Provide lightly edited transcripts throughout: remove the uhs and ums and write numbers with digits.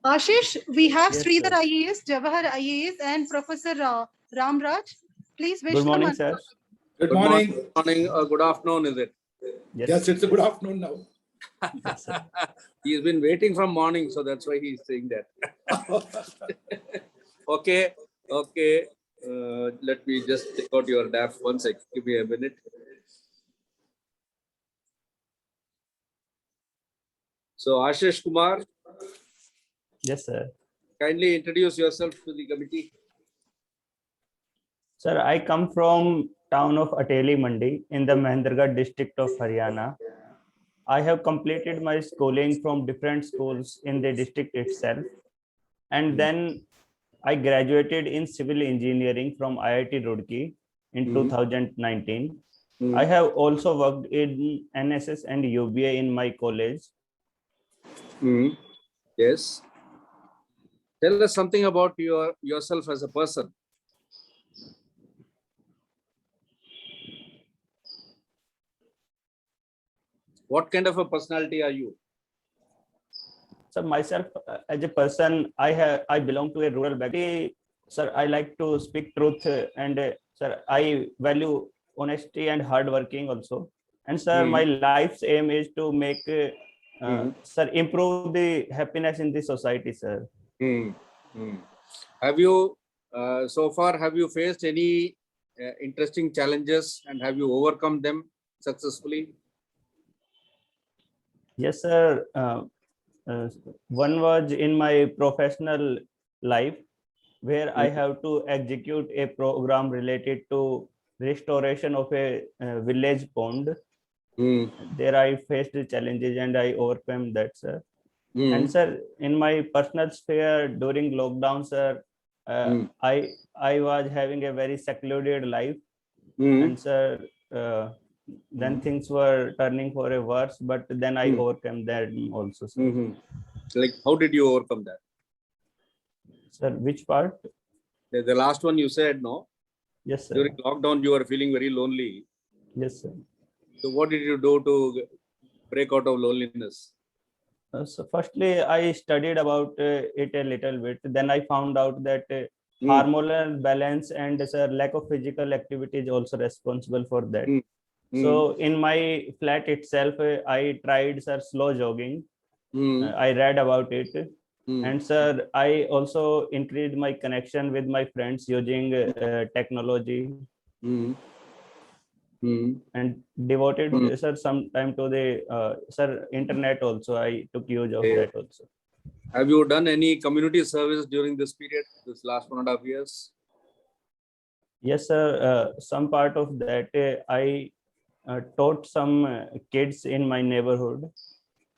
Ashish, we have Yes, Sridhar sir. IAS, Jawahar IAS, and Professor Ramraj. Please wish Good them morning, a sir. Good morning. Good morning or good afternoon, is it? Yes, Yes, it's a good afternoon now. yes, sir. He's been waiting from morning, so that's why he's saying that. Okay, okay. Let me just take out your DAF. One sec. Give me a minute. So, Ashish Kumar, Yes, sir. kindly introduce yourself to the committee. Sir, I come from town of Ateli Mandi in the Mahendragarh district of Haryana. I have completed my schooling from different schools in the district itself. And then I graduated in civil engineering from IIT Roorkee in 2019. I have also worked in NSS and UBA in my college. Yes. Tell us something about yourself as a person. What kind of a personality are you? So myself as a person, I belong to a rural background. Sir, I like to speak truth and sir, I value honesty and hard working also. And sir, my life's aim is to make sir improve the happiness in the society, sir. Have you so far have you faced any interesting challenges and have you overcome them successfully? Yes, sir. One was in my professional life where I have to execute a program related to restoration of a village pond. There I faced the challenges and I overcame that, sir. And sir, in my personal sphere during lockdown, sir, I was having a very secluded life, and sir, then things were turning for a worse, but then I overcame that also, sir. Like, how did you overcome that? Sir, which part? The last one you said, no? Yes, sir. During lockdown, you were feeling very lonely. Yes, sir. So what did you do to break out of loneliness? So firstly, I studied about it a little bit. Then I found out that hormonal balance and sir, lack of physical activity is also responsible for that. So in my flat itself, I tried sir slow jogging. I read about it. And sir, I also increased my connection with my friends using technology and devoted sir some time to the sir internet also. I took use of that also. Have you done any community service during this period, this last 1.5 years? Yes, sir. Some part of that I taught some kids in my neighborhood,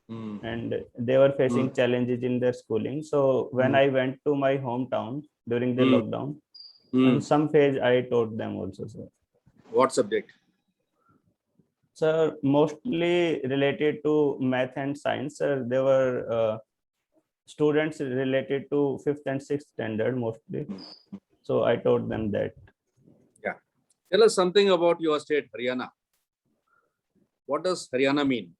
and they were facing challenges in their schooling. So when I went to my hometown during the lockdown, in some phase I taught them also, sir. What subject? Sir, mostly related to math and science, sir. There were students related to 5th and 6th standard mostly. So I taught them that. Yeah. Tell us something about your state, Haryana. What does Haryana mean?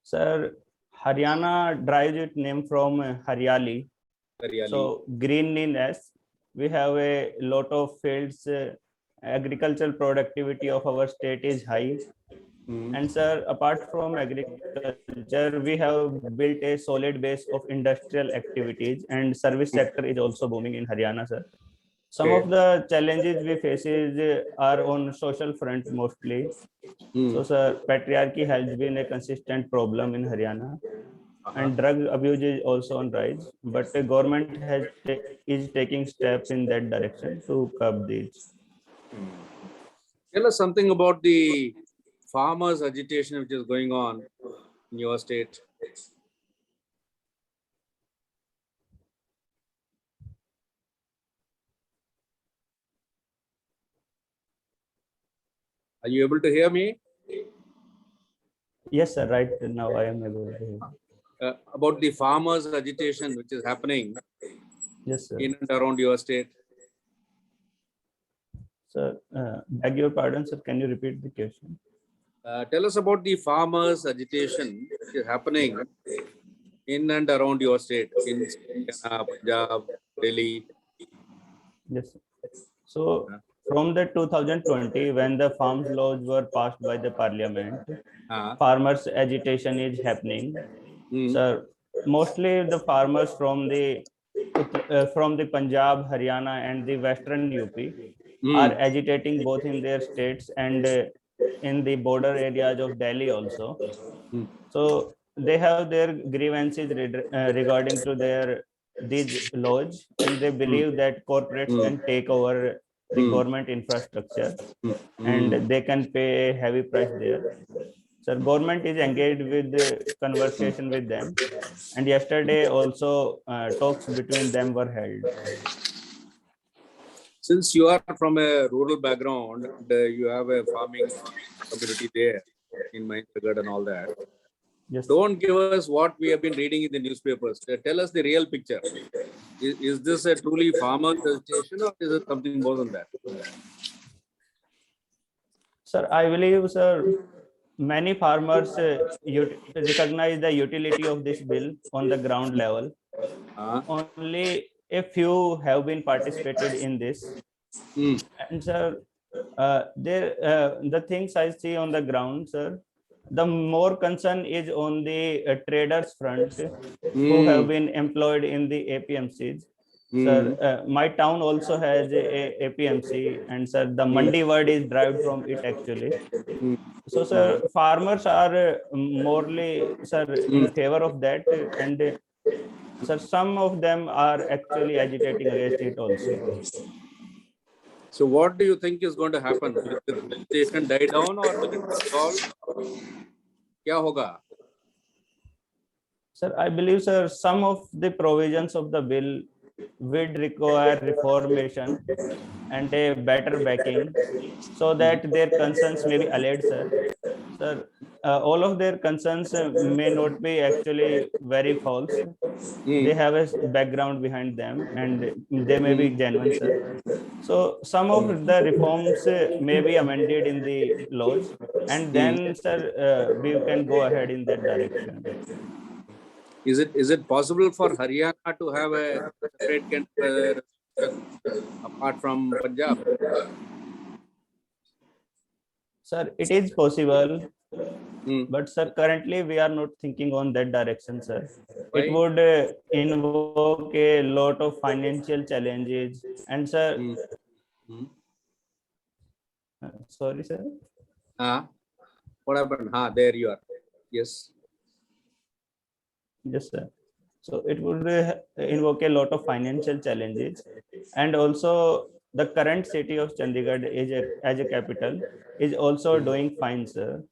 Sir, Haryana derives its name from Haryali. Haryali. So greeniness, we have a lot of fields. Agricultural productivity of our state is high. And sir, apart from agriculture, we have built a solid base of industrial activities, and service sector is also booming in Haryana, sir. Some of the challenges we face are on social front mostly. So sir, patriarchy has been a consistent problem in Haryana. And drug abuse is also on rise, but the government is taking steps in that direction to curb these. Tell us something about the farmers' agitation which is going on in your state. Are you able to hear me? Yes, sir. Right now I am able to hear. About the farmers' agitation which is happening Yes, sir. in and around your state. Sir, beg your pardon, sir. Can you repeat the question? Tell us about the farmers' agitation which is happening in and around your state, in Punjab, Delhi? Yes. So from the 2020, when the farms laws were passed by the parliament, Uh, farmers agitation is happening. Sir, mostly the farmers from the Punjab, Haryana, and the Western UP are agitating both in their states and in the border areas of Delhi also. So they have their grievances regarding to their these laws, and they believe that corporates can take over the government infrastructure and they can pay a heavy price there. So government is engaged with the conversation with them, and yesterday also talks between them were held. Since you are from a rural background, and, you have a farming community there in Mahindragarh and all that. Yes. Don't give us what we have been reading in the newspapers. Tell us the real picture. Is this a truly farmer agitation or is it something more than that? Sir, I believe, sir, many farmers recognize the utility of this bill on the ground level. Only a few have been participated in this. And sir, the things I see on the ground, sir, the more concern is on the traders front who have been employed in the APMCs. Sir, my town also has a APMC, and sir, the Mandi word is derived from it actually. So, sir, farmers are morely, sir, in favor of that, and sir, some of them are actually agitating against it also. So what do you think is going to happen? Will the agitation die down or will it resolve? Kya hoga? Sir, I believe, sir, some of the provisions of the bill would require reformation and a better backing so that their concerns may be allayed, sir. Sir, all of their concerns may not be actually very false. They have a background behind them and they may be genuine, sir. So some of the reforms may be amended in the laws, and then, sir, we can go ahead in that direction. Is it possible for Haryana to have a separate kind of apart from Punjab? Sir, it is possible, but sir, currently we are not thinking on that direction, sir. Why? It would invoke a lot of financial challenges, and sir, sorry, sir. What happened? There you are. Yes. Yes, sir. So it would invoke a lot of financial challenges, and also the current city of Chandigarh is as a capital is also doing fine, sir.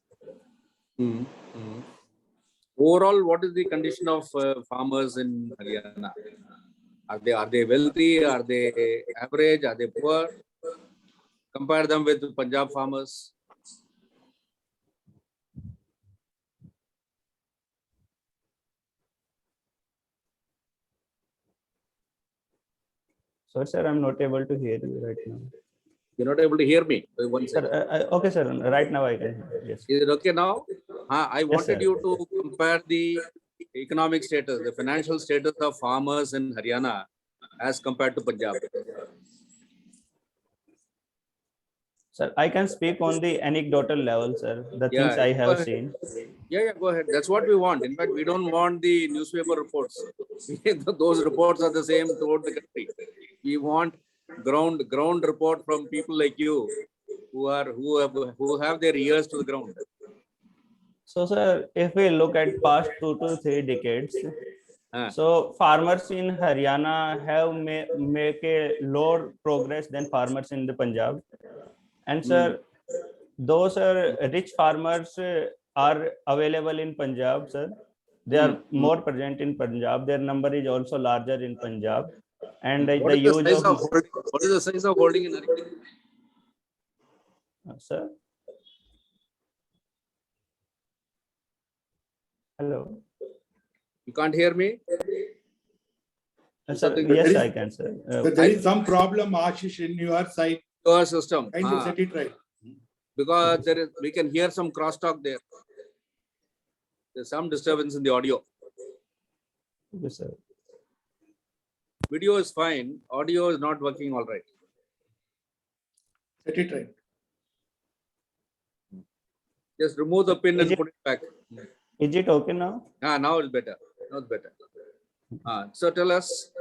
Overall, what is the condition of farmers in Haryana? Are they wealthy? Are they average? Are they poor? Compare them with Punjab farmers. So, sir, I'm not able to hear you right now. You're not able to hear me. One second. Sir, okay, sir. Right now I can hear. Yes. Is it okay now? I wanted sir. you to compare the economic status, the financial status of farmers in Haryana as compared to Punjab. Sir, I can speak on the anecdotal level, sir. The things I have seen. Yeah, go ahead. That's what we want. In fact, we don't want the newspaper reports. Those reports are the same throughout the country. We want ground report from people like you who have their ears to the ground. So, sir, if we look at past 2 to 3 decades, so farmers in Haryana have make a lower progress than farmers in the Punjab. And sir, those rich farmers are available in Punjab, sir. They are more present in Punjab. Their number is also larger in Punjab. And what is the size of holding in Haryana? Sir? Hello? You can't hear me? Sir, yes, I can, sir. There is some problem, Ashish, in your side. Your system. Kind of set it right. Because we can hear some crosstalk there. There's some disturbance in the audio. Okay, sir. Video is fine. Audio is not working all right. Set it right. Just remove the pin Is and it- put it back. Is it okay now? Now it's better. Now it's better. So tell us.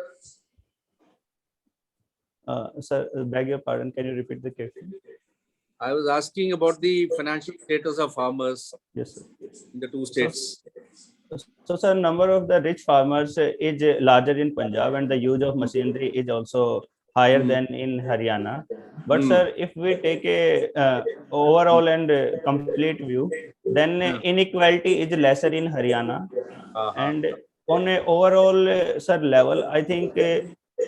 Sir, beg your pardon. Can you repeat the question? I was asking about the financial status of farmers Yes, sir. in the two states. So, sir, number of the rich farmers is larger in Punjab, and the use of machinery is also higher than in Haryana. But, sir, if we take a overall and complete view, then inequality is lesser in Haryana. And on a overall, sir, level, I think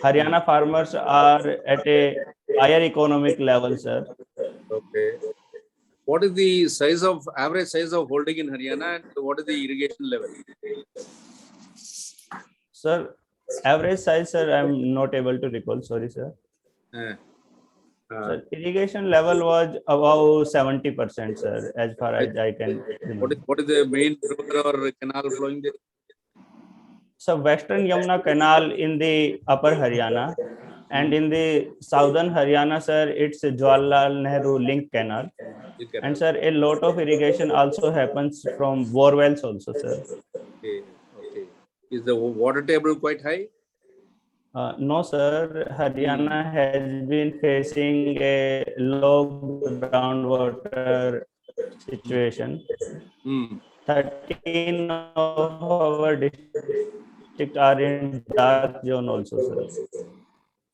Haryana farmers are at a higher economic level, sir. Okay. What is the average size of holding in Haryana, and what is the irrigation level? Sir, average size, sir, I'm not able to recall. Sorry, sir. Sir, irrigation level was above 70%, sir, as far as I can remember. What is the main river or canal flowing there? So, Western Yamuna Canal in the upper Haryana, and in the southern Haryana, sir, it's Jawaharlal Nehru Link Canal. And, sir, a lot of irrigation also happens from bore wells also, sir. Okay. Is the water table quite high? No, sir. Haryana has been facing a low groundwater situation. 13 of our districts are in dark zone also, sir.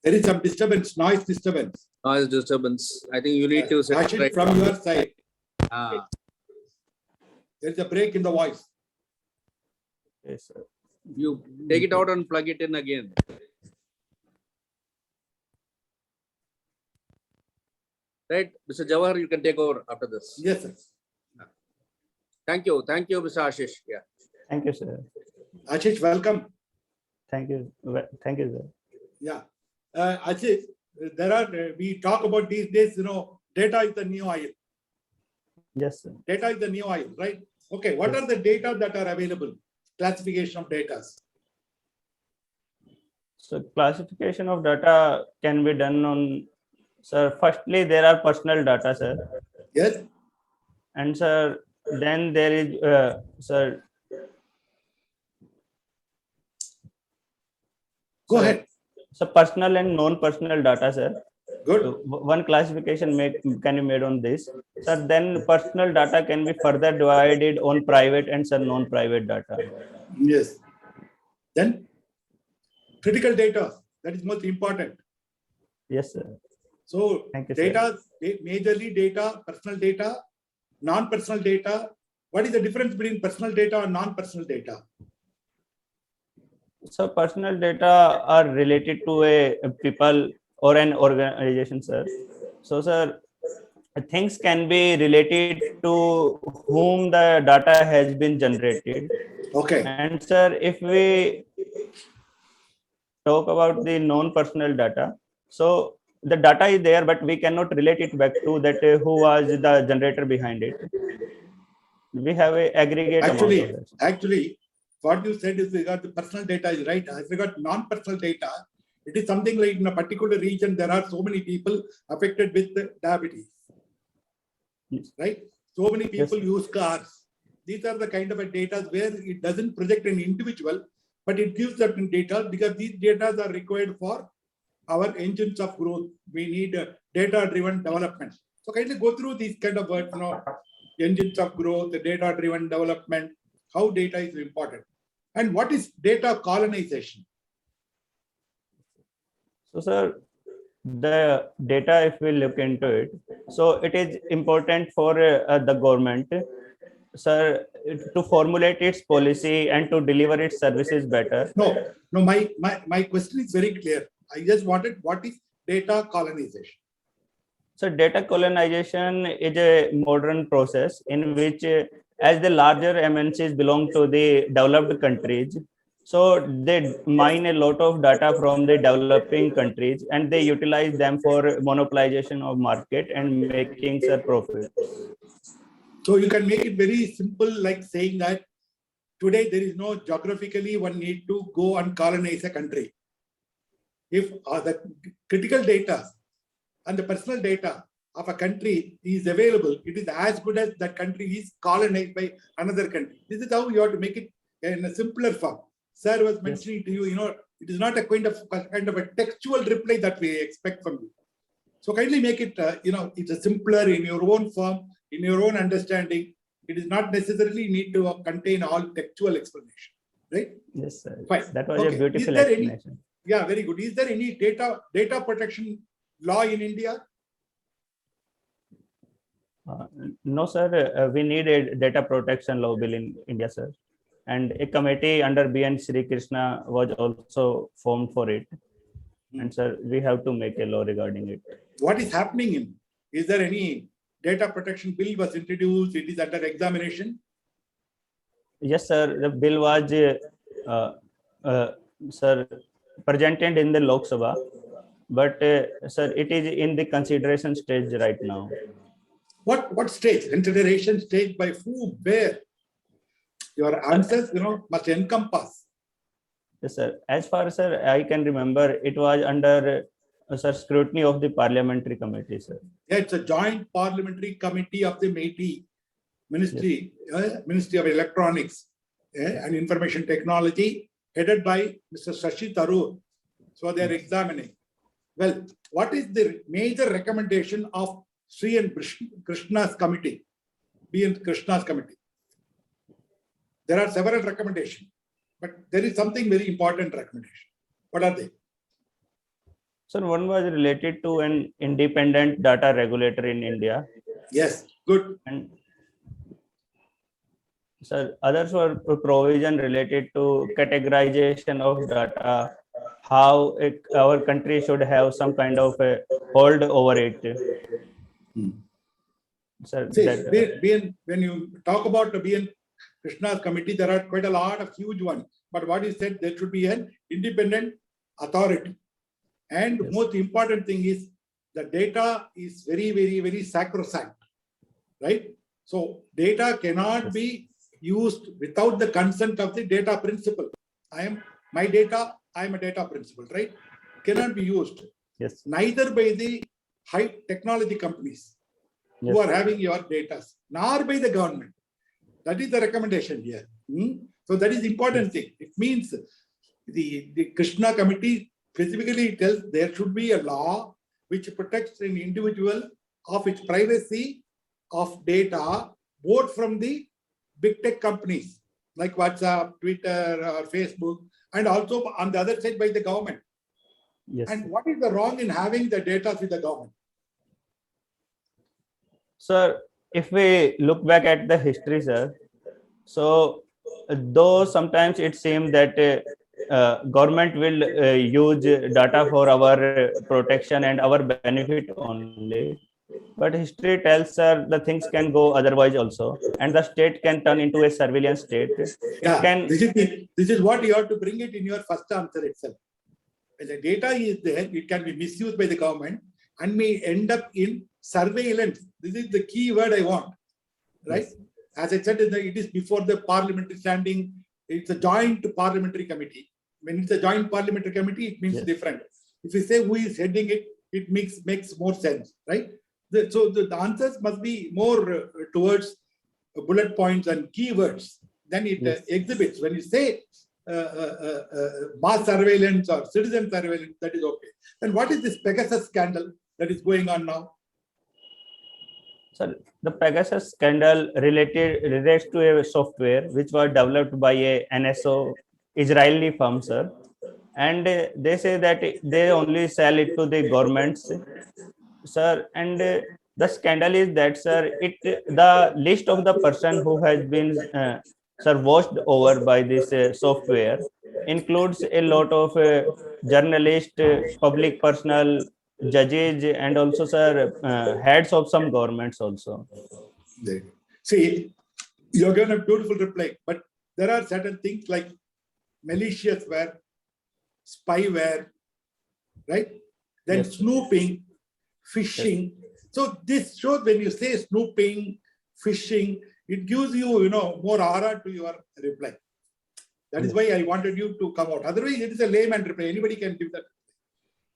There is some disturbance, noise disturbance. Noise disturbance. I think you need to set it Ashish, right. from your side, Ah, there is a break in the voice. Yes, sir. you take it out and plug it in again. Right, Mr. Jawahar, you can take over after this. Yes, sir. Thank you, Mr. Ashish. Yeah. Thank you, sir. Ashish, welcome. Thank you. Thank you, sir. Yeah. Ashish, we talk about these days, data is the new oil. Yes, sir. Data is the new oil, right? Okay, what are the data that are available? Classification of data. So classification of data can be done on, sir, firstly, there are personal data, sir. Yes, And, sir, then there is, sir. go Sir, ahead. So personal and non-personal data, sir. Good. So one classification can be made on this. Sir, then personal data can be further divided on private and, sir, non-private data. Yes. Then critical data, that is most important. Yes, sir. So Thank you, sir. data, majorly data, personal data, non-personal data. What is the difference between personal data and non-personal data? So personal data are related to a people or an organization, sir. So, sir, things can be related to whom the data has been generated. Okay. And, sir, if we talk about the non-personal data, so the data is there, but we cannot relate it back to that who was the generator behind it. We have a aggregate amount of it. Actually, what you said is regard the personal data is right. As regard non-personal data, it is something like in a particular region, there are so many people affected with diabetes, Yes. right? So many people Yes. use cars. These are the kind of a data where it doesn't project an individual, but it gives certain data because these data are required for our engines of growth. We need data-driven development. So kindly go through these kind of words, engines of growth, data-driven development, how data is important. And what is data colonization? So, sir, the data, if we look into it, so it is important for the government, sir, to formulate its policy and to deliver its services better. No, my question is very clear. I just wanted, what is data colonization? So data colonization is a modern process in which, as the larger MNCs belong to the developed countries, so they mine a lot of data from the developing countries and they utilize them for monopolization of market and making, sir, profit. So you can make it very simple, like saying that Today, there is no geographically one need to go and colonize a country. If the critical data and the personal data of a country is available, it is as good as that country is colonized by another country. This is how you have to make it in a simpler form. Sir was mentioning to you, it is not a kind of a textual reply that we expect from you. So kindly make it, it's a simpler in your own form, in your own understanding. It is not necessarily need to contain all textual explanation, right? Yes, sir. Fine. That was Okay. a beautiful Is there explanation. Yeah, very good. Is there any data protection law in India? No, sir. We need a data protection law bill in India, sir. And a committee under BN Sri Krishna was also formed for it. And sir, we have to make a law regarding it. What is happening is there any data protection bill was introduced? It is under examination. Yes, sir. The bill was, sir, presented in the Lok Sabha, but sir, it is in the consideration stage right now. What stage? Consideration stage by whom? Where? Your answers, must encompass. Yes, sir. As far as sir, I can remember, it was under sir, scrutiny of the parliamentary committee, sir. Yeah, it's a joint parliamentary committee of the MeitY Ministry, Ministry of Electronics and Information Technology, headed by Mr. Shashi Tharoor. So they are examining. Well, what is the major recommendation of Sri and Krishna's committee? B and Krishna's committee. There are several recommendations, but there is something very important recommendation. What are they? Sir, one was related to an independent data regulator in India. Yes, good. And sir, others were provision related to categorization of data, how our country should have some kind of a hold over it. Sir, See, that, when you talk about the BN Krishna's committee, there are quite a lot of huge ones. But what is said, there should be an independent authority. And yes. Most important thing is the data is very, very, very sacrosanct, right? So data cannot yes. be used without the consent of the data principal. I am a data principal, right? Cannot be used. Yes. Neither by the high technology companies Yes. who are having your data, nor by the government. That is the recommendation here. So that is the important thing. It means the Krishna committee specifically tells there should be a law which protects an individual of its privacy of data, both from the big tech companies like WhatsApp, Twitter, or Facebook, and also on the other side by the government. Yes. And what is the wrong in having the data with the government? Sir, if we look back at the history, sir, so though sometimes it seems that government will use data for our protection and our benefit only, but history tells, sir, the things can go otherwise also, and the state can turn into a surveillance state. This is what you have to bring it in your first answer itself. When the data is there, it can be misused by the government and may end up in surveillance. This is the key word I want, right? Yes. As I said, it is before the parliamentary standing. It's a joint parliamentary committee. When it's a joint parliamentary committee, it means different. If you say who is heading it, it makes more sense, right? So the answers must be more towards bullet points and keywords. Then it exhibits. When you say mass surveillance or citizen surveillance, that is okay. Then what is this Pegasus scandal that is going on now? Sir, the Pegasus scandal relates to a software which was developed by a NSO Israeli firm, sir. And they say that they only sell it to the governments, sir. And the scandal is that, sir, the list of the person who has been sir, washed over by this software includes a lot of journalists, public personnel, judges, and also, sir, heads of some governments also. See, you're going to have a beautiful reply, but there are certain things like malicious ware, spyware, right? Then snooping, phishing. So this shows when you say snooping, phishing, it gives you, more aura to your reply. That is why I wanted you to come out. Otherwise, it is a layman reply. Anybody can give that.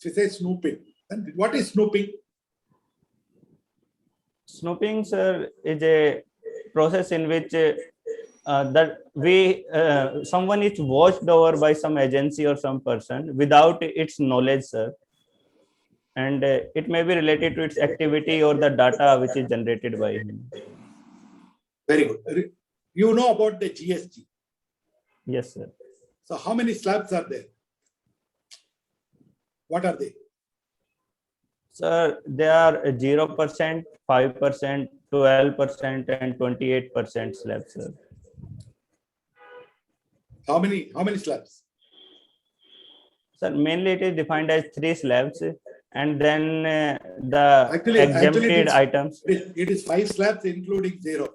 She says snooping. And what is snooping? Snooping, sir, is a process in which someone is watched over by some agency or some person without its knowledge, sir. And it may be related to its activity or the data which is generated by him. Very good. You know about the GST. Yes, sir. So how many slabs are there? What are they? Sir, they are 0%, 5%, 12%, and 28% slabs, sir. How many slabs? Sir, mainly it is defined as 3 slabs, and then the Actually, exempted items. It is 5 slabs including 0.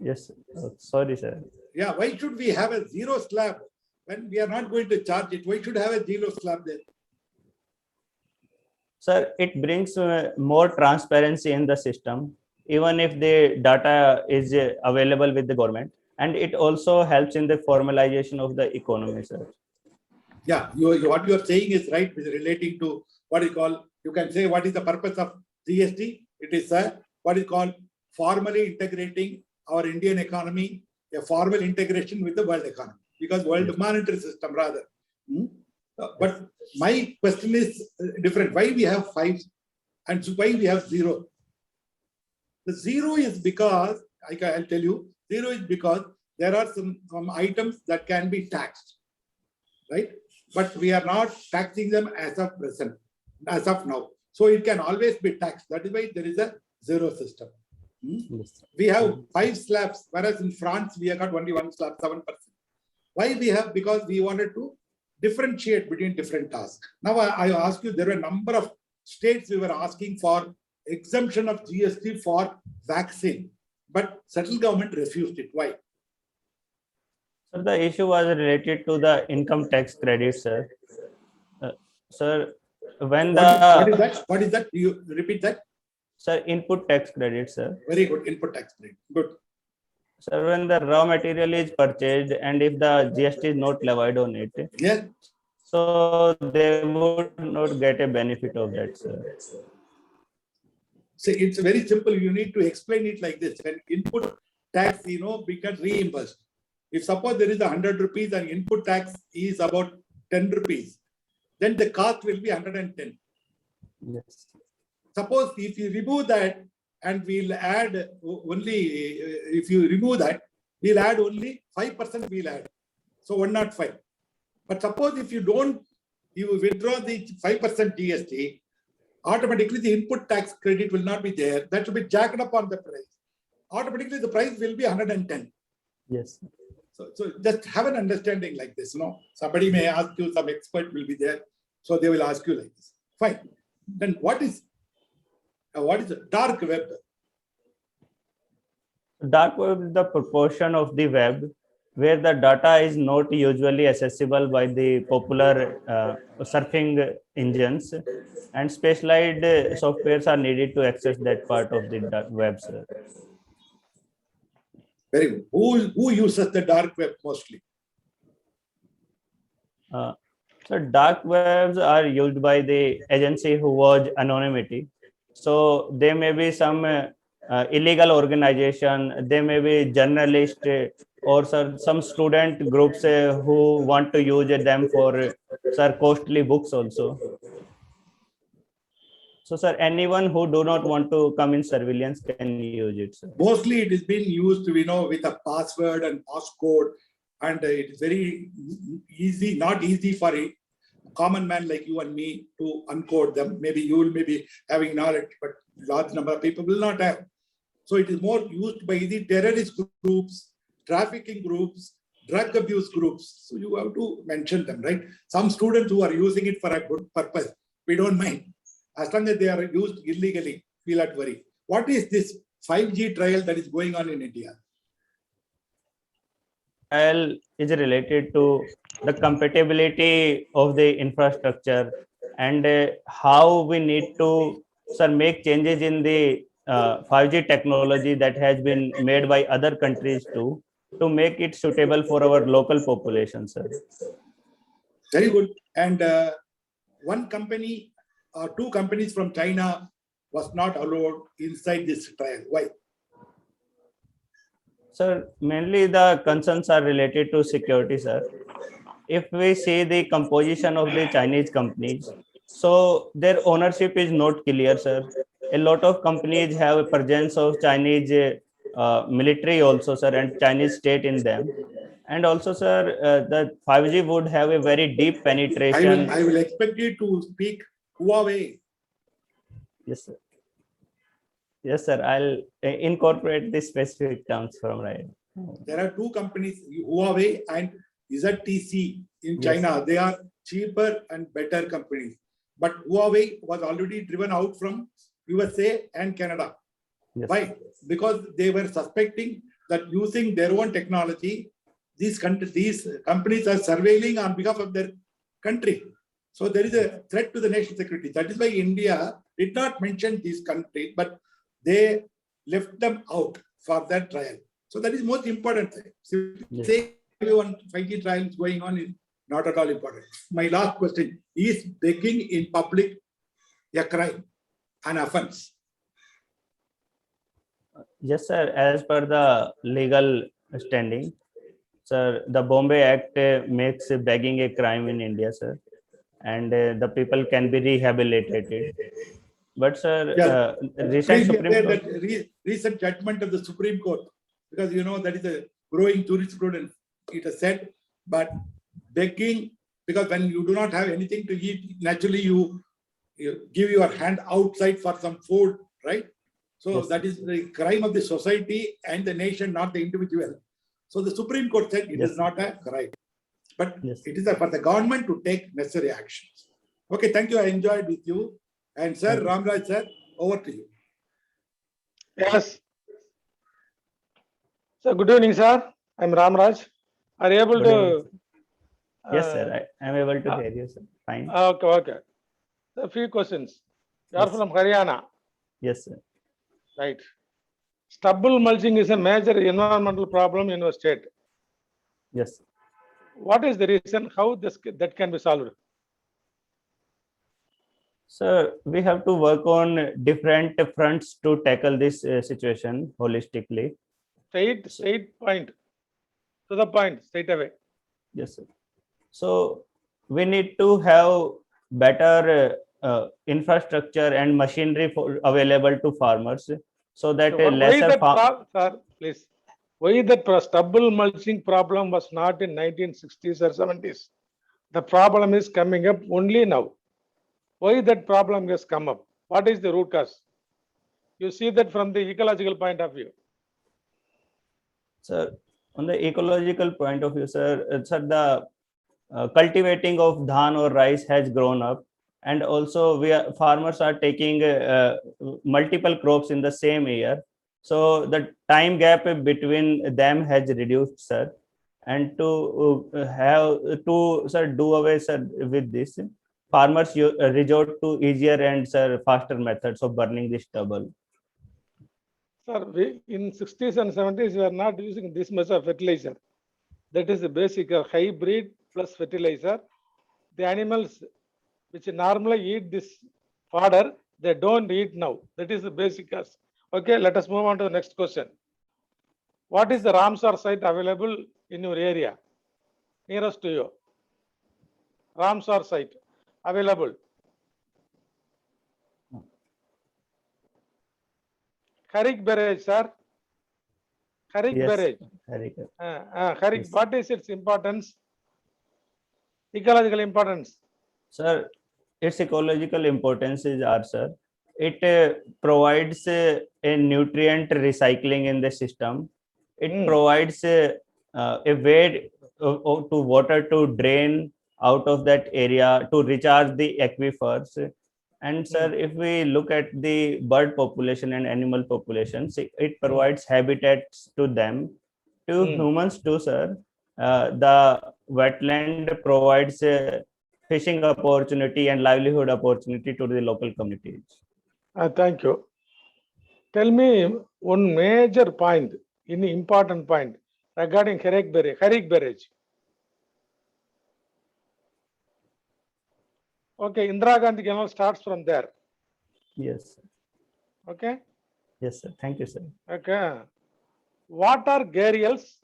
Yes, sir. Oh, sorry, sir. Yeah, why should we have a 0 slab when we are not going to charge it? Why should have a 0 slab there? Sir, it brings more transparency in the system, even if the data is available with the government, and it also helps in the formalization of the economy, sir. Yeah, what you are saying is right with relating to what you call, you can say what is the purpose of GST? It is what is called formally integrating our Indian economy, a formal integration with the world economy, because world monetary system rather. But my question is different. Why we have 5 and why we have 0? The 0 is because, I'll tell you, 0 is because there are some items that can be taxed, right? But we are not taxing them as of present, as of now. So it can always be taxed. That is why there is a 0 system. We have 5 slabs, whereas in France, we have got only 1 slab, 7%. Why we have? Because we wanted to differentiate between different tasks. Now, I ask you, there were a number of states we were asking for exemption of GST for vaccine, but central government refused it. Why? So the issue was related to the income tax credit, sir. Sir, when what is that? What is that? You repeat that? Sir, input tax credit, sir. Very good. Input tax credit. Good. Sir, when the raw material is purchased and if the GST is not levied on it, yes, so they would not get a benefit of that, sir. See, it's very simple. You need to explain it like this. When input tax, becomes reimbursed. If suppose there is 100 rupees and input tax is about 10 rupees, then the cost will be 110. Yes. Suppose if you remove that and we'll add only, if you remove that, we'll add only 5% we'll add. So 105. But suppose if you withdraw the 5% GST, automatically the input tax credit will not be there. That will be jacked up on the price. Automatically the price will be 110. Yes. So just have an understanding like this. Somebody may ask you, some expert will be there. So they will ask you like this. Fine. Then what is a dark web? Dark web is the proportion of the web where the data is not usually accessible by the popular surfing engines, and specialized softwares are needed to access that part of the web, sir. Very good. Who uses the dark web mostly? So dark webs are used by the agency who watch anonymity. So there may be some illegal organization, there may be journalist or some student groups who want to use them for costly books also. So, sir, anyone who do not want to come in surveillance can use it, sir. Mostly it is being used, with a password and passcode, and it is very easy, not easy for a common man like you and me to uncode them. Maybe you will be having knowledge, but large number of people will not have. So it is more used by the terrorist groups, trafficking groups, drug abuse groups. So you have to mention them, right? Some students who are using it for a good purpose, we don't mind. As long as they are used illegally, we'll not worry. What is this 5G trial that is going on in India? Trial is related to the compatibility of the infrastructure and how we need to, sir, make changes in the 5G technology that has been made by other countries too. to make it suitable for our local population, sir. Very good. And one company or two companies from China was not allowed inside this trial. Why? Sir, mainly the concerns are related to security, sir. If we see the composition of the Chinese companies, so their ownership is not clear, sir. A lot of companies have a presence of Chinese military also, sir, and Chinese state in them. And also, sir, the 5G would have a very deep penetration. I will expect you to speak Huawei. Yes, sir. Yes, sir. I'll incorporate the specific terms from right. There are two companies, Huawei and ZTC in Yes. China. They are cheaper and better companies. But Huawei was already driven out from USA and Canada. Yes. Why? Because they were suspecting that using their own technology, these companies are surveilling on behalf of their country. So there is a threat to the national security. That is why India did not mention these countries, but they left them out for that trial. So that is most important thing. So Yes. say everyone 5G trial is going on is not at all important. My last question, is begging in public a crime, an offense? Yes, sir. As per the legal standing, sir, the Bombay Act makes begging a crime in India, sir, and the people can be rehabilitated. But, sir, Yeah. recent Please be Supreme aware Court. that recent judgment of the Supreme Court, because you know that is a growing jurisprudence. It has said, but begging, because when you do not have anything to eat, naturally you give your hand outside for some food, right? So Yes. that is the crime of the society and the nation, not the individual. So the Supreme Court said it Yes. is not a crime, but Yes. it is for the government to take necessary actions. Okay, thank you. I enjoyed with you. And sir, Thank you. Ramraj sir, over to you. Yes. So good evening, sir. I'm Ramraj. Are you able Good evening, to? Yes, sir. I am able to uh, hear you, sir. Fine. Okay. A few questions. You are Yes. from Haryana, Yes, sir. right? Stubble mulching is a major environmental problem in your state. Yes. What is the reason? How that can be solved? So we have to work on different fronts to tackle this situation holistically. Straight point. To the point, straight away. Yes, sir. So we need to have better infrastructure and machinery available to farmers, so that So lesser sir, please. Why that stubble mulching problem was not in 1960s or 70s? The problem is coming up only now. Why that problem has come up? What is the root cause? You see that from the ecological point of view. Sir, on the ecological point of view, sir, the cultivating of dhan or rice has grown up, and also farmers are taking multiple crops in the same year. So the time gap between them has reduced, sir. And to do away, sir, with this, farmers resort to easier and, sir, faster methods of burning the stubble. Sir, in 60s and 70s, we are not using this much of fertilizer. That is the basic hybrid plus fertilizer. The animals which normally eat this fodder, they don't eat now. That is the basic cause. Okay, let us move on to the next question. What is the Ramsar site available in your area, nearest to you? Ramsar site available. Kharik barrage, sir. Kharik Yes, barrage. Kharik, Yes. what is its importance? Ecological importance. Sir, its ecological importances are, sir, it provides a nutrient recycling in the system. It provides a way to water to drain out of that area to recharge the aquifers. And, sir, if we look at the bird population and animal populations, it provides habitats to them. To humans too, sir, the wetland provides a fishing opportunity and livelihood opportunity to the local communities. Thank you. Tell me one major point, important point regarding Harik Barrage. Okay, Indira Gandhi Canal starts from there. Yes, sir. Okay. Yes, sir. Thank you, sir. Okay. What are gharials?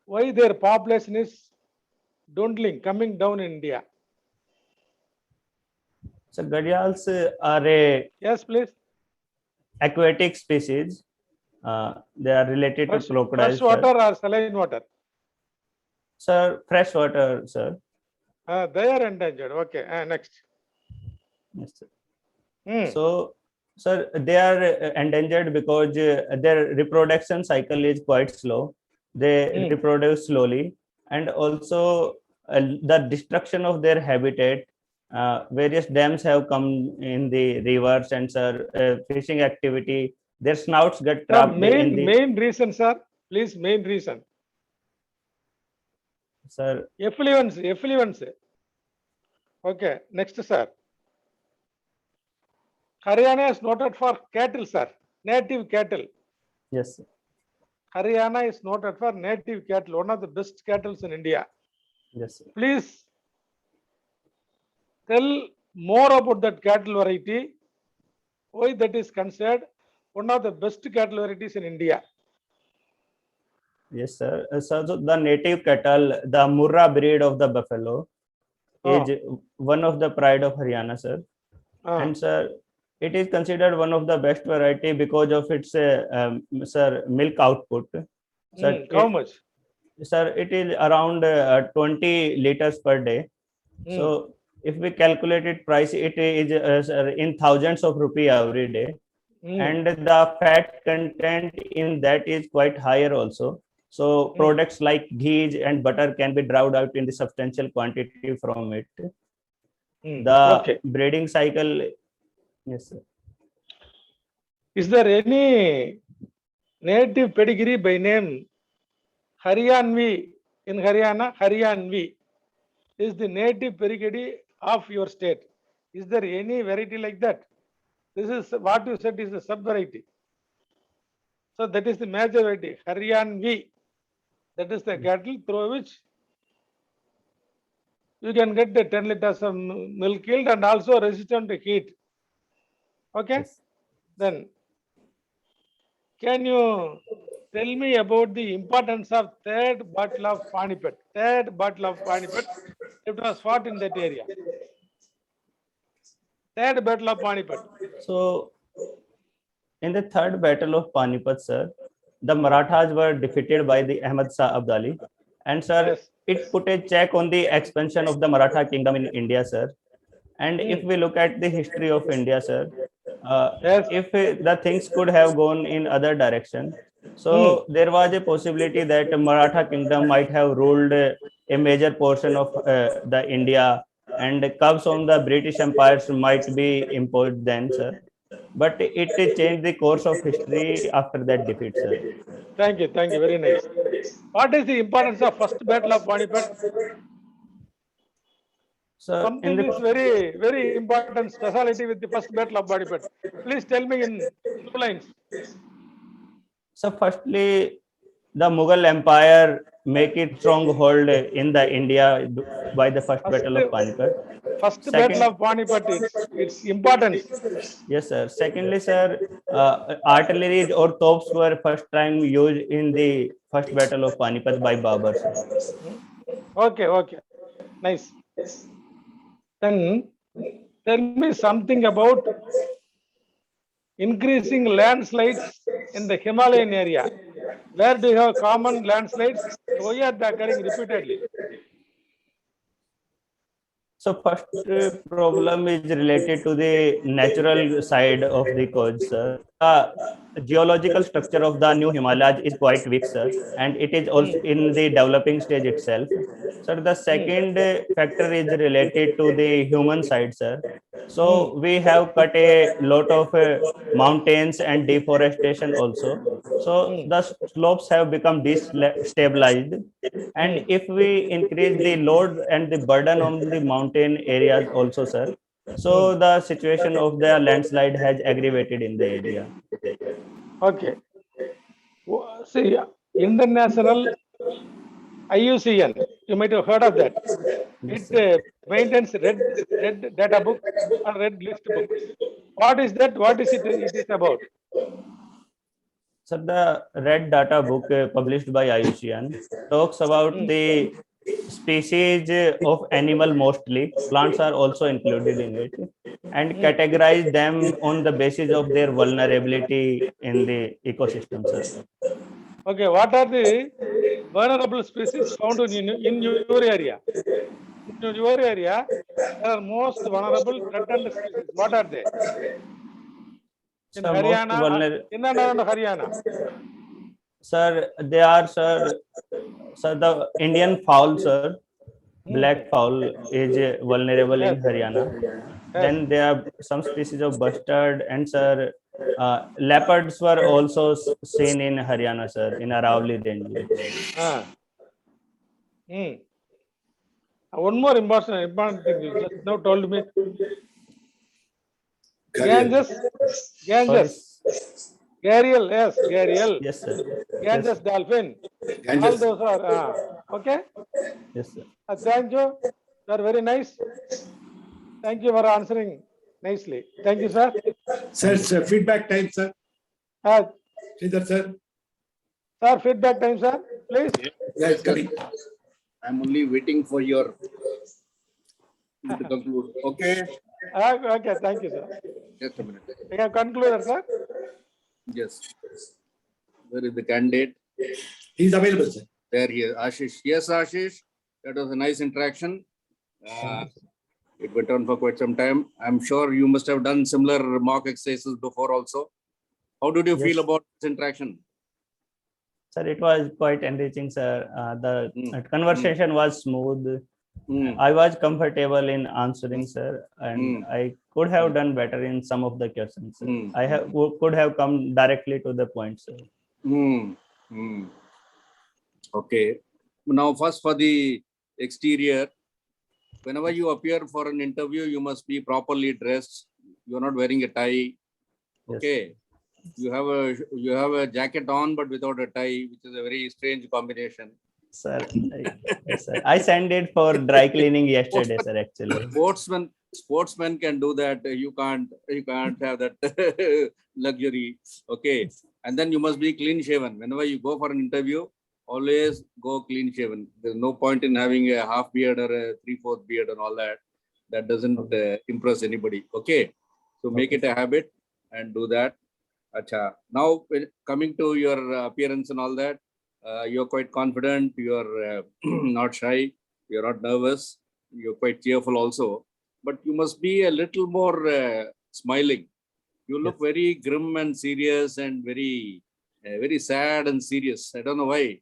Why their population is dwindling, coming down in India? So gharials are a Yes, please. aquatic species. They are related to crocodiles. Fresh water or saline water? Sir, fresh water, sir. They are endangered. Okay. Next. Yes, sir. Hmm. So, sir, they are endangered because their reproduction cycle is quite slow. They reproduce slowly, and also the destruction of their habitat. Various dams have come in the rivers, and sir, fishing activity. Their snouts get The trapped in the. main reason, sir. Please, main reason. Sir, Effluence. Okay. Next, sir. Haryana is noted for cattle, sir. Native cattle. yes, sir. Haryana is noted for native cattle, one of the best cattle in India. Yes, sir. Please tell more about that cattle variety, why that is considered one of the best cattle varieties in India. Yes, sir. So the native cattle, the Murrah breed of the buffalo, is one of the pride of Haryana, sir. And sir, it is considered one of the best variety because of its sir, milk output. Sir, How much? Sir, it is around 20 liters per day. So if we calculate it price, it is sir, in thousands of rupee every day. And the fat content in that is quite higher also. So products like ghee and butter can be derived out in the substantial quantity from it. The breeding cycle, yes, sir. Is there any native pedigree by name Haryanvi in Haryana? Haryanvi is the native pedigree of your state. Is there any variety like that? This is what you said is a sub variety. So that is the major variety, Haryanvi. That is the cattle through which you can get the 10 liters of milk yield and also resistant to heat. Okay. Yes. Then can you tell me about the importance of third battle of Panipat? Third battle of Panipat, it was fought in that area. Third battle of Panipat. So in the third battle of Panipat, sir, the Marathas were defeated by the Ahmad Shah Abdali. And sir, it put a check on the expansion of the Maratha kingdom in India, sir. And if we look at the history of India, sir, if the things could have gone in other direction, so there was a possibility that Maratha kingdom might have ruled a major portion of the India, and curbs on the British empires might be imposed then, sir. But it changed the course of history after that defeat, sir. Thank you, very nice. What is the importance of first battle of Panipat? So something is very, very important speciality with the first battle of Panipat. Please tell me in 2 lines. So firstly, the Mughal Empire make it stronghold in the India by the first battle of Panipat. First battle of Panipat, its importance. Yes, sir. Secondly, sir, artillery or tops were first time used in the first battle of Panipat by Babur, sir. Okay. Nice. Then tell me something about increasing landslides in the Himalayan area. Where do you have common landslides? Why are they occurring repeatedly? So first problem is related to the natural side of the cause, sir. Geological structure of the new Himalayas is quite weak, sir, and it is also in the developing stage itself. Sir, the second factor is related to the human side, sir. So we have cut a lot of mountains and deforestation also. So the slopes have become destabilized. And if we increase the load and the burden on the mountain areas also, sir, so the situation of the landslide has aggravated in the area. Okay. See, international IUCN. You might have heard of that. It maintains red data book or red list book. What is that? What is it? It is about. So the Red Data book published by IUCN talks about the species of animal mostly. Plants are also included in it, and categorize them on the basis of their vulnerability in the ecosystem, sir. Okay, what are the vulnerable species found in your area? In your area, there are most vulnerable threatened species. What are they? In So most Haryana, in and around Haryana. sir, they are, sir, the Indian fowl, sir, black fowl is vulnerable in Yes. Haryana. Yes. Then there are some species of bustard, and sir, leopards were also seen in Haryana, sir, in Aravalli range. One more important thing you just now told me. Gharial. Ganges, Gharial, yes, Gharial, Yes, sir. Ganges Yes, dolphin. All Ganges. those are okay. yes, sir. Thank you. You are very nice. Thank you for answering nicely. Thank you, sir. Sir, feedback time, sir. Sridhar, sir. Sir, feedback time, sir. Please. Yeah, it's coming. I'm only waiting for your to conclude. Okay, Okay, thank you, sir. just a minute. You have concluded, sir. Yes. Where is the candidate? He's available, sir. There he is. Ashish. Yes, Ashish. That was a nice interaction. It went on for quite some time. I'm sure you must have done similar mock exercises before also. How did you Yes. feel about this interaction? Sir, it was quite enriching, sir. The conversation was smooth. I was comfortable in answering, sir, and I could have done better in some of the questions. Sir. I could have come directly to the point, sir. Okay. Now, first for the exterior, whenever you appear for an interview, you must be properly dressed. You are not wearing a tie. Okay. Yes. You have a jacket on, but without a tie, which is a very strange combination. Sir, yes, sir. I sent it for dry cleaning yesterday, sir. Actually, sportsmen can do that. You can't have that luxury. Okay. And then you must be clean shaven. Whenever you go for an interview, always go clean shaven. There's no point in having a half beard or a 3/4 beard and all that. That doesn't impress anybody. Okay. So make it a habit and do that. Acha. Now, coming to your appearance and all that, you're quite confident, you're not shy, you're not nervous, you're quite cheerful also, but you must be a little more smiling. You look very grim and serious and very sad and serious. I don't know why.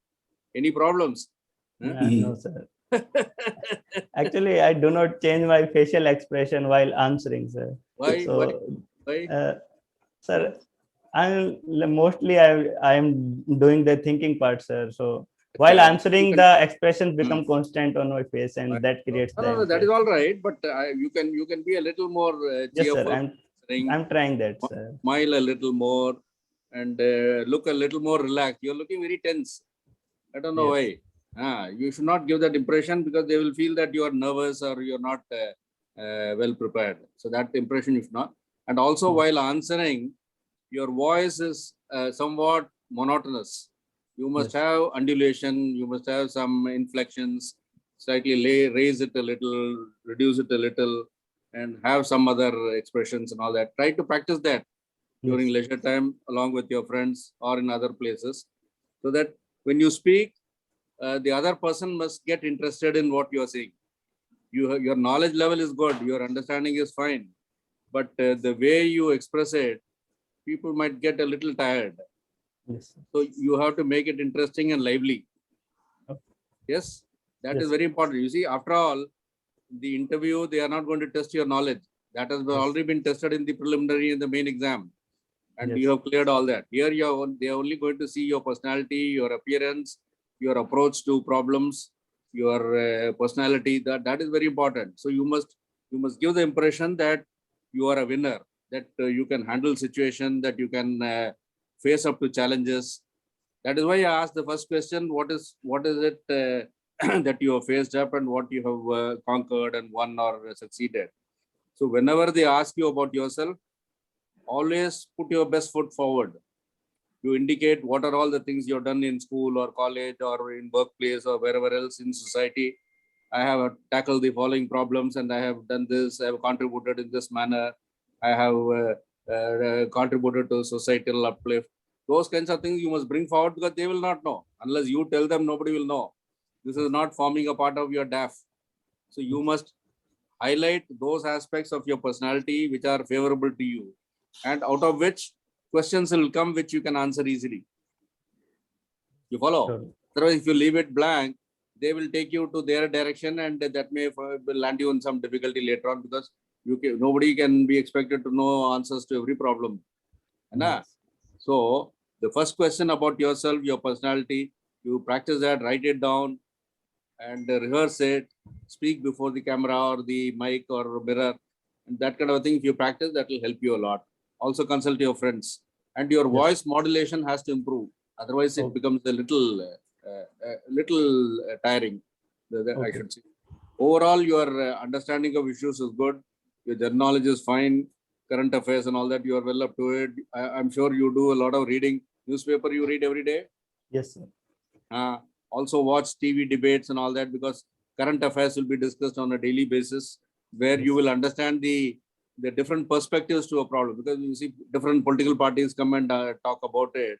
Any problems? no, sir. Actually, I do not change my facial expression while answering, sir. Why? So, Why? Sir, I am doing the thinking part, sir. So while answering, the expressions become constant on my face, and that creates. No, that is all right. But you can be a little more cheerful. Yes, sir. I'm trying that, sir. Smile a little more and look a little more relaxed. You're looking very tense. I don't know why. You should not give that impression because they will feel that you are nervous or you're not well prepared. So that impression you should not. And also while answering, your voice is somewhat monotonous. You must have undulation, you must have some inflections, slightly raise it a little, reduce it a little, and have some other expressions and all that. Try to practice that during leisure time along with your friends or in other places, so that when you speak, the other person must get interested in what you are saying. Your knowledge level is good, your understanding is fine, but the way you express it, people might get a little tired. So you have to make it interesting and lively. Yes, that is very important. You see, after all, the interview, they are not going to test your knowledge. That has already been tested in the preliminary and the main exam. And you have cleared all that. Here, they are only going to see your personality, your appearance, your approach to problems, your personality. That is very important. So you must give the impression that you are a winner, that you can handle situation, that you can face up to challenges. That is why I asked the first question, what is it that you have faced up and what you have conquered and won or succeeded. So whenever they ask you about yourself, always put your best foot forward. You indicate what are all the things you've done in school or college or in workplace or wherever else in society. I have tackled the following problems and I have done this, I have contributed in this manner. I have contributed to societal uplift. Those kinds of things you must bring forward because they will not know. Unless you tell them, nobody will know. This is not forming a part of your DAF. So you must highlight those aspects of your personality which are favorable to you and out of which questions will come which you can answer easily. You follow? Sure. Otherwise, if you leave it blank, they will take you to their direction and that may land you in some difficulty later on because nobody can be expected to know answers to every problem. Yes. So the first question about yourself, your personality, you practice that, write it down and rehearse it, speak before the camera or the mic or mirror, and that kind of thing. If you practice, that will help you a lot. Also consult your friends and your voice modulation has to improve. Otherwise, it becomes a little tiring, I should say. Overall, your understanding of issues is good. Your general knowledge is fine. Current affairs and all that, you are well up to it. I'm sure you do a lot of reading. Newspaper you read every day? Yes, sir. Also watch TV debates and all that because current affairs will be discussed on a daily basis where you will understand the different perspectives to a problem because you see different political parties come and talk about it.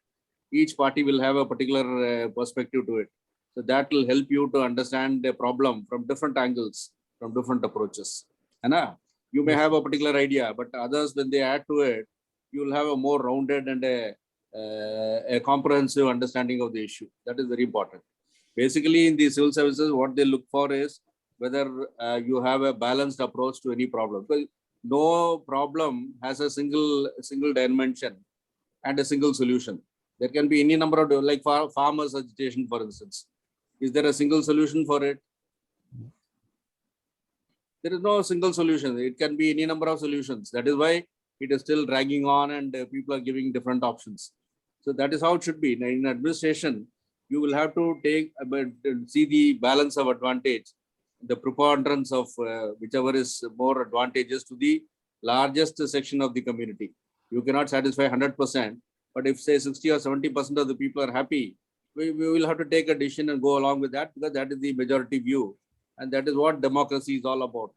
Each party will have a particular perspective to it. So that will help you to understand the problem from different angles, from different approaches. You may have a particular idea, but others, when they add to it, you will have a more rounded and a comprehensive understanding of the issue. That is very important. Basically, in the civil services, what they look for is whether you have a balanced approach to any problem. Because no problem has a single dimension and a single solution. There can be any number of, like farmers' agitation, for instance. Is there a single solution for it? There is no single solution. It can be any number of solutions. That is why it is still dragging on and people are giving different options. So that is how it should be. Now, in administration, you will have to see the balance of advantage, the preponderance of whichever is more advantageous to the largest section of the community. You cannot satisfy 100%, but if say 60 or 70% of the people are happy, we will have to take a decision and go along with that because that is the majority view. And that is what democracy is all about.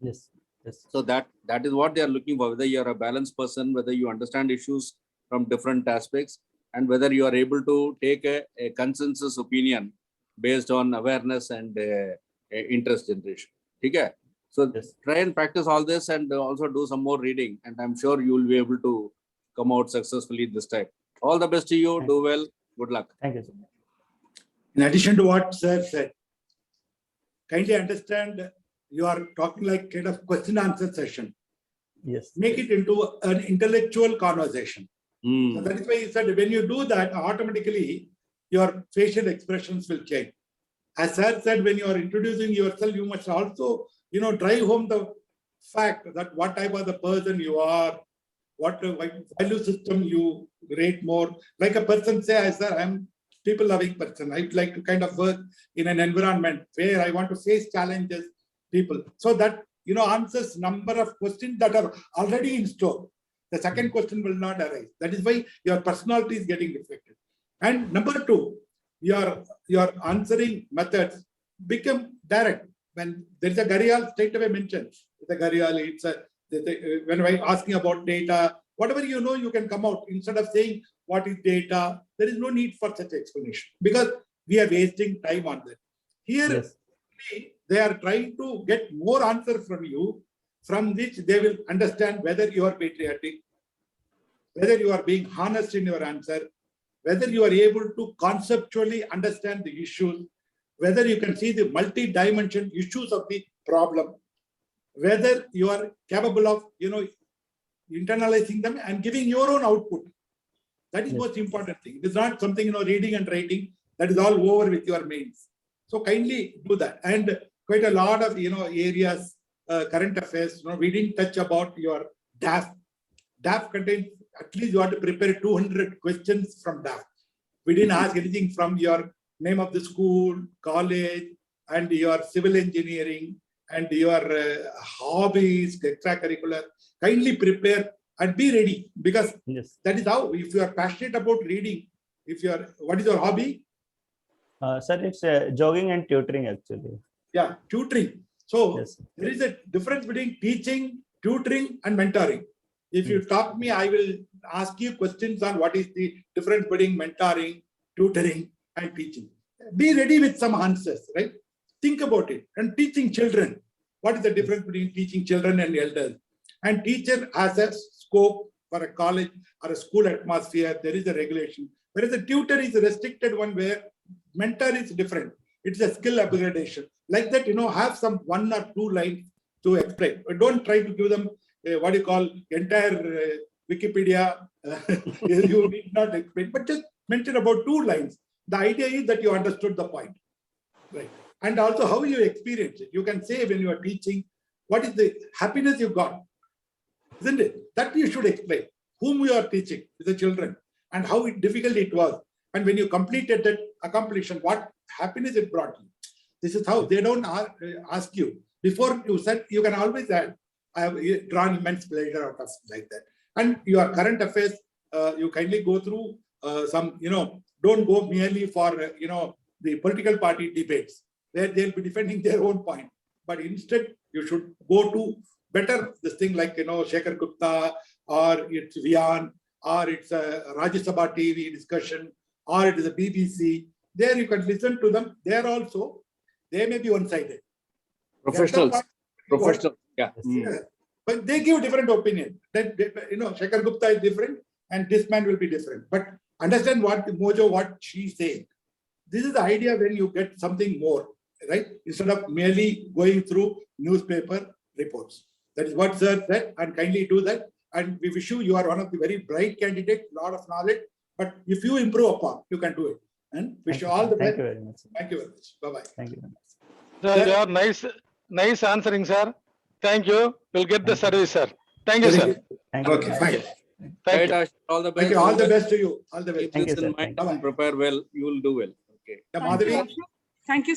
Yes. So that is what they are looking for, whether you are a balanced person, whether you understand issues from different aspects, and whether you are able to take a consensus opinion based on awareness and interest generation. Okay? So try and practice all this and also do some more reading. And I'm sure you will be able to come out successfully this time. All the best to you. Do well. Good luck. Thank you, sir. In addition to what sir said, kindly understand you are talking like kind of question answer session. Yes. Make it into an intellectual conversation. So that is why he said when you do that, automatically your facial expressions will change. As sir said, when you are introducing yourself, you must also, drive home the fact that what type of the person you are, what value system you rate more. Like a person say, sir, I'm people-loving person. I'd like to kind of work in an environment where I want to face challenges, people. So that, answers number of questions that are already in store. The second question will not arise. That is why your personality is getting reflected. And number two, your answering methods become direct. When there is a Gharial, straight away mentioned. The Gharial, when we're asking about data, whatever you can come out. Instead of saying what is data, there is no need for such explanation because we are wasting time on that. Here, they are trying to get more answers from you, from which they will understand whether you are patriotic, whether you are being honest in your answer, whether you are able to conceptually understand the issues, whether you can see the multi-dimension issues of the problem, whether you are capable of, internalizing them and giving your own output. That is most important thing. It is not something, reading and writing. That is all over with your mains. So kindly do that. And quite a lot of, areas, current affairs, we didn't touch about your DAF. DAF contains, at least you have to prepare 200 questions from DAF. We didn't ask anything from your name of the school, college, and your civil engineering, and your hobbies, extracurricular. Kindly prepare and be ready, because Yes. that is how, if you are passionate about reading, what is your hobby? Sir, it's jogging and tutoring actually. Yeah, tutoring. So Yes. there is a difference between teaching, tutoring, and mentoring. If you talk me, I will ask you questions on what is the difference between mentoring, tutoring, and teaching. Be ready with some answers, right? Think about it. And teaching children. What is the difference between teaching children and elders? And teacher has a scope for a college or a school atmosphere. There is a regulation. Whereas the tutor is a restricted one, where mentor is different. It's a skill upgradation. Like that, have some 1 or 2 lines to explain. But don't try to give them what you call entire Wikipedia. You need not explain, but just mention about 2 lines. The idea is that you understood the point, right? And also how you experience it. You can say when you are teaching, what is the happiness you got, isn't it? That you should explain. Whom you are teaching, the children, and how difficult it was. And when you completed that accomplishment, what happiness it brought you. This is how they don't ask you. Before you said, you can always add, I have drawn immense pleasure out of like that. And your current affairs, you kindly go through some, don't go merely for, the political party debates, where they'll be defending their own point. But instead, you should go to better this thing like, Shekhar Gupta, or it's Vian, or it's a Rajya Sabha TV discussion, or it is a BBC. There you can listen to them. There also, they may be one-sided. Professionals. Professional. Yeah. Yeah. But they give different opinion. Then, Shekhar Gupta is different, and this man will be different. But understand what she's saying. This is the idea when you get something more, right? Instead of merely going through newspaper reports. That is what sir said, and kindly do that. And we wish you are one of the very bright candidates, lot of knowledge. But if you improve upon, you can do it. And wish you all the best. Thank you very much. Thank you very much. Bye-bye. Thank you very much. Sir, you are nice answering, sir. Thank you. We'll get the Thank you. service, sir. Thank you, sir. Thank you. Okay, fine. Thank you. Right, Ash, all the best. Thank you. All the best to you. All the best. Keep Thank this you, in sir. mind Thank you. and prepare well. You will do well. Okay. Yeah, Thank you. Madhavi? Thank you.